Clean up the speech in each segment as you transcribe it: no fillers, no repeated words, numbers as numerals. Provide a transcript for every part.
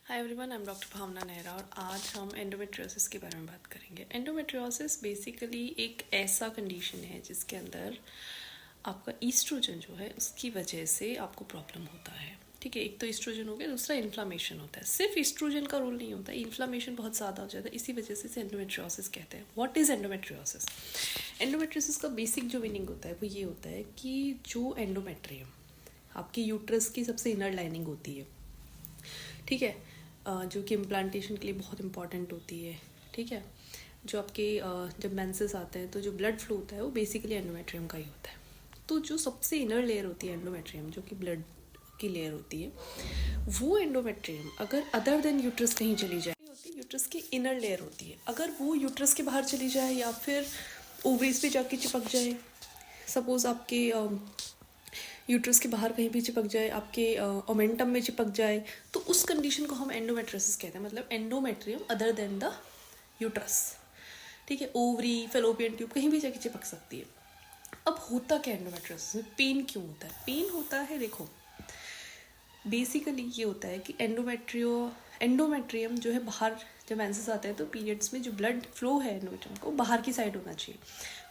Hi everyone, I am doctor Bhavna Nehra और आज हम एंडोमेट्रियोसिस के बारे में बात करेंगे। एंडोमेट्रियोसिस बेसिकली एक ऐसा कंडीशन है जिसके अंदर आपका ईस्ट्रोजन जो है उसकी वजह से आपको प्रॉब्लम होता है। ठीक है, एक तो ईस्ट्रोजन हो गया, दूसरा इन्फ्लामेशन होता है। सिर्फ ईस्ट्रोजन का रोल नहीं होता, इन्फ्लामेशन बहुत ज़्यादा हो जाता है, इसी वजह से इसे एंडोमेट्रियोसिस कहते हैं। What is endometriosis? एंडोमेट्रियोसिस का बेसिक जो मीनिंग होता है वो ये होता है कि जो एंडोमेट्रियम आपकी यूट्रस की सबसे इनर लाइनिंग होती है, ठीक है, जो कि इम्प्लांटेशन के लिए बहुत इंपॉर्टेंट होती है। ठीक है, जो आपके जब मेंसेस आते हैं तो जो ब्लड फ्लो होता है वो बेसिकली एंडोमेट्रियम का ही होता है। तो जो सबसे इनर लेयर होती है एंडोमेट्रियम, जो कि ब्लड की लेयर होती है, वो एंडोमेट्रियम अगर अदर देन यूट्रस कहीं चली जाए होती है, यूट्रस की इनर लेयर होती है, अगर वो यूट्रस के बाहर चली जाए या फिर ओवरीज पे जाके चिपक जाए, सपोज आपके यूट्रस के बाहर कहीं भी चिपक जाए, आपके ओमेंटम में चिपक जाए, तो उस कंडीशन को हम एंडोमेट्रियोसिस कहते हैं। मतलब endometrium other than the uterus, ठीक है, ओवरी, फेलोपियन ट्यूब कहीं भी जाके चिपक सकती है। अब होता क्या एंडोमेट्रियोसिस में? पेन क्यों होता है? पेन होता है, देखो बेसिकली ये होता है कि एंडोमेट्रियम जो है बाहर, जब मेंसेस आते हैं तो पीरियड्स में जो ब्लड फ्लो है एंडोमेट्रियम को बाहर की साइड होना चाहिए।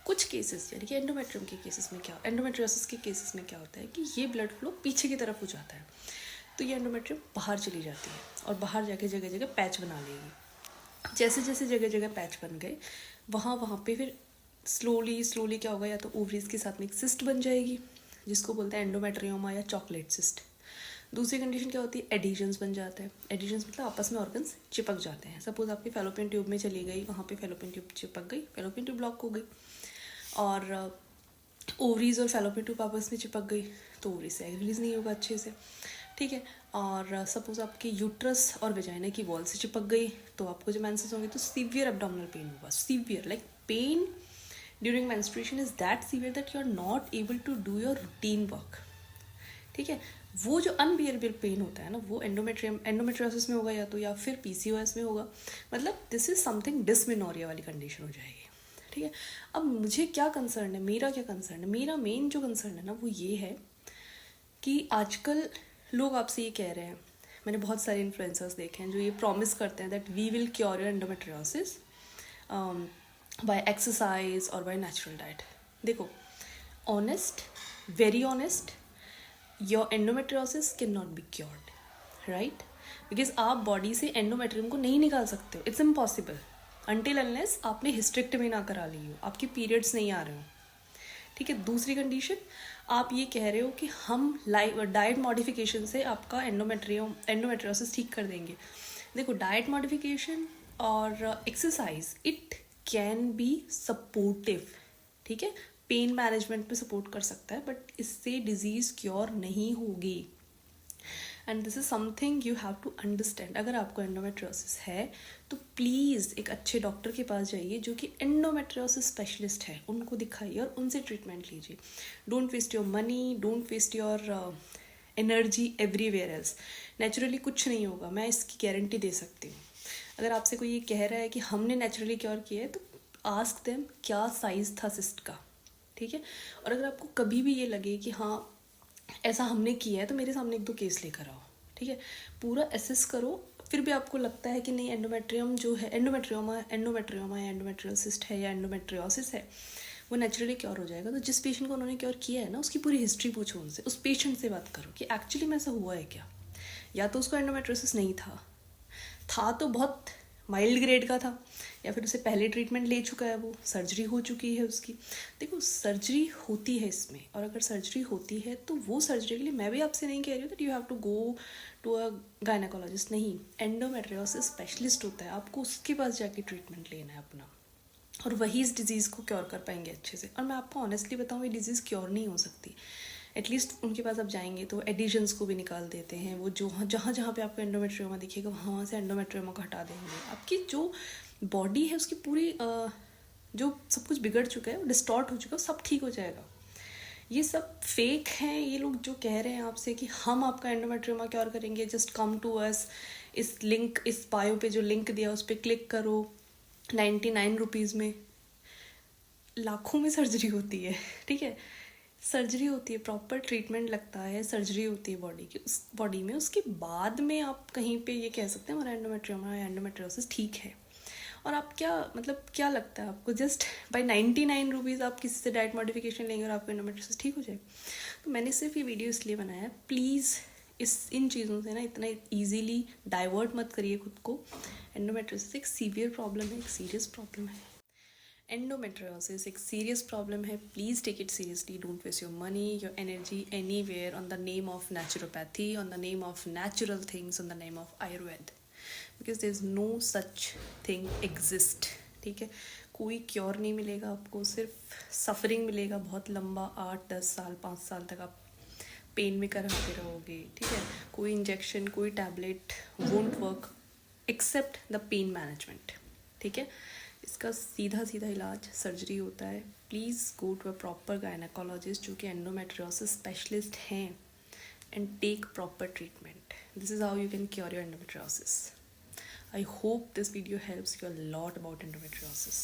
कुछ केसेस यानी कि एंडोमेट्रियम के केसेस में क्या, एंडोमेट्रियोसिस के केसेस में क्या होता है कि ये ब्लड फ्लो पीछे की तरफ हो जाता है, तो ये एंडोमेट्रियम बाहर चली जाती है और बाहर जाके जगह जगह पैच बना लेगी। जैसे जैसे जगह जगह पैच बन गए, वहाँ पे फिर स्लोली क्या होगा, या तो ओवरीज के साथ में एक सिस्ट बन जाएगी जिसको बोलते हैं एंडोमेट्रियोमा या चॉकलेट सिस्ट। दूसरी कंडीशन क्या होती है? एडिशंस बन जाते हैं। एडिशंस मतलब आपस में ऑर्गन्स चिपक जाते हैं। सपोज आपकी फेलोपियन ट्यूब में चली गई, वहाँ पे फेलोपियन ट्यूब चिपक गई, फेलोपियन ट्यूब ब्लॉक हो गई, और ओवरीज और फेलोपियन ट्यूब आपस में चिपक गई तो ओवरी से एग रिलीज नहीं होगा अच्छे से। ठीक है, और सपोज आपके यूट्रस और वेजाइना की वॉल से चिपक गई तो आपको जब मेंसेस होंगे तो सीवियर एब्डोमिनल पेन होगा। Severe like pain during menstruation is that severe that you are not able to do your routine work. ठीक है, वो जो अनबियरेबल पेन होता है ना, वो एंडोमेट्रियोसिस में होगा, या तो या फिर पीसीओएस में होगा। मतलब दिस इज समथिंग डिस्मेनोरिया वाली कंडीशन हो जाएगी। ठीक है, अब मुझे क्या कंसर्न है, मेरा क्या कंसर्न है? मेरा मेन जो कंसर्न है ना वो ये है कि आजकल लोग आपसे ये कह रहे हैं, मैंने बहुत सारे इन्फ्लुएंसर्स देखे हैं जो ये प्रॉमिस करते हैं that we will cure your endometriosis by exercise और बाय नेचुरल डाइट। देखो, honest, very honest, your endometriosis can not be cured, right? Because आप बॉडी से एंडोमेट्रियम को नहीं निकाल सकते हो, इट्स इम्पॉसिबल अनटिल अनलेस आपने हिस्टेक्टमी ना करा ली हो, आपके पीरियड्स नहीं आ रहे हो। ठीक है, दूसरी कंडीशन, आप ये कह रहे हो कि हम डाइट मॉडिफिकेशन से आपका एंडोमेट्रियोसिस ठीक कर देंगे। देखो, डाइट मॉडिफिकेशन और exercise it can be supportive, ठीक है, पेन मैनेजमेंट पे सपोर्ट कर सकता है, बट इससे डिजीज़ क्योर नहीं होगी। And this is something you have to understand. अगर आपको एंडोमेट्रियोसिस है तो प्लीज़ एक अच्छे डॉक्टर के पास जाइए जो कि एंडोमेट्रियोसिस स्पेशलिस्ट है, उनको दिखाइए और उनसे ट्रीटमेंट लीजिए। Don't waste your money, don't waste your energy everywhere else. Naturally कुछ नहीं होगा, मैं इसकी गारंटी दे सकती हूँ। अगर आपसे कोई ये कह रहा है कि हमने नेचुरली क्योर किया है तो आस्क देम क्या साइज़ था सिस्ट का। ठीक है, और अगर आपको कभी भी ये लगे कि हाँ ऐसा हमने किया है तो मेरे सामने एक दो केस लेकर आओ। ठीक है, पूरा एसेस करो, फिर भी आपको लगता है कि नहीं एंडोमेट्रियम जो है, एंडोमेट्रियोमा या एंडोमेट्रियोसिस्ट है या एंडोमेट्रियोसिस है, वो नेचुरली क्योर हो जाएगा। तो जिस पेशेंट को उन्होंने क्योर किया है ना, उसकी पूरी हिस्ट्री पूछो उनसे, उस पेशेंट से बात करो कि एक्चुअली में ऐसा हुआ है क्या। या तो उसको एंडोमेट्रियोसिस नहीं था तो बहुत माइल्ड ग्रेड का था, या फिर उसे पहले ट्रीटमेंट ले चुका है, वो सर्जरी हो चुकी है उसकी। देखो, सर्जरी होती है इसमें, और अगर सर्जरी होती है तो वो सर्जरी के लिए मैं भी आपसे नहीं कह रही हूँ that you have to go to a gynaecologist. नहीं, एंडोमेट्रियोसिस स्पेशलिस्ट होता है, आपको उसके पास जाके ट्रीटमेंट लेना है अपना, और वही इस डिज़ीज़ को क्योर कर पाएंगे अच्छे से। और मैं आपको ऑनेस्टली बताऊँ, ये डिज़ीज़ क्योर नहीं हो सकती। एटलीस्ट उनके पास आप जाएंगे तो एडिशंस को भी निकाल देते हैं, वो जो जहाँ जहाँ पे आपको एंडोमेट्रियोमा दिखेगा वहाँ से एंडोमेट्रियोमा को हटा देंगे। आपकी जो बॉडी है उसकी पूरी जो सब कुछ बिगड़ चुका है, वो डिस्टॉर्ट हो चुका है, सब ठीक हो जाएगा। ये सब फेक हैं ये लोग जो कह रहे हैं आपसे कि हम आपका एंडोमेट्रियोमा क्योर करेंगे, जस्ट कम टू अस, इस लिंक, इस बायो पे जो लिंक दिया उस पर क्लिक करो, 99 रुपीज़ में लाखों में सर्जरी होती है। ठीक है, सर्जरी होती है, प्रॉपर ट्रीटमेंट लगता है, सर्जरी होती है बॉडी की, उस बॉडी में, उसके बाद में आप कहीं पे ये कह सकते हैं हमारा एंडोमेट्रियोमा या एंडोमेट्रियोसिस ठीक है। और आप क्या मतलब क्या लगता है आपको, जस्ट बाय 99 रुपीज़ आप किसी से डाइट मॉडिफिकेशन लेंगे और आपको एंडोमेट्रियोसिस ठीक हो जाए? तो मैंने सिर्फ ये वीडियो इसलिए बनाया है, प्लीज़ इन चीज़ों से ना इतना ईजीली डाइवर्ट मत करिए खुद को। एंडोमेट्रियोसिस एक सीवियर प्रॉब्लम है, एक सीरियस प्रॉब्लम है। एंडोमेट्रियोसिस एक सीरियस प्रॉब्लम है, please take it seriously, don't waste your money your energy anywhere on the name of naturopathy, on the name of natural things, on the name of Ayurveda, because there is no such thing exist. ठीक है, कोई cure नहीं मिलेगा आपको, सिर्फ suffering मिलेगा बहुत लंबा, 8-10 साल 5 साल तक आप पेन में कराते रहोगे। ठीक है, कोई इंजेक्शन कोई tablet won't work except the pain management. ठीक है, इसका सीधा सीधा इलाज सर्जरी होता है। Please go to a proper gynaecologist जो कि एंडोमेट्रियोसिस स्पेशलिस्ट हैं, and take proper treatment. This is how you can cure your endometriosis. I hope this video helps you a lot about endometriosis.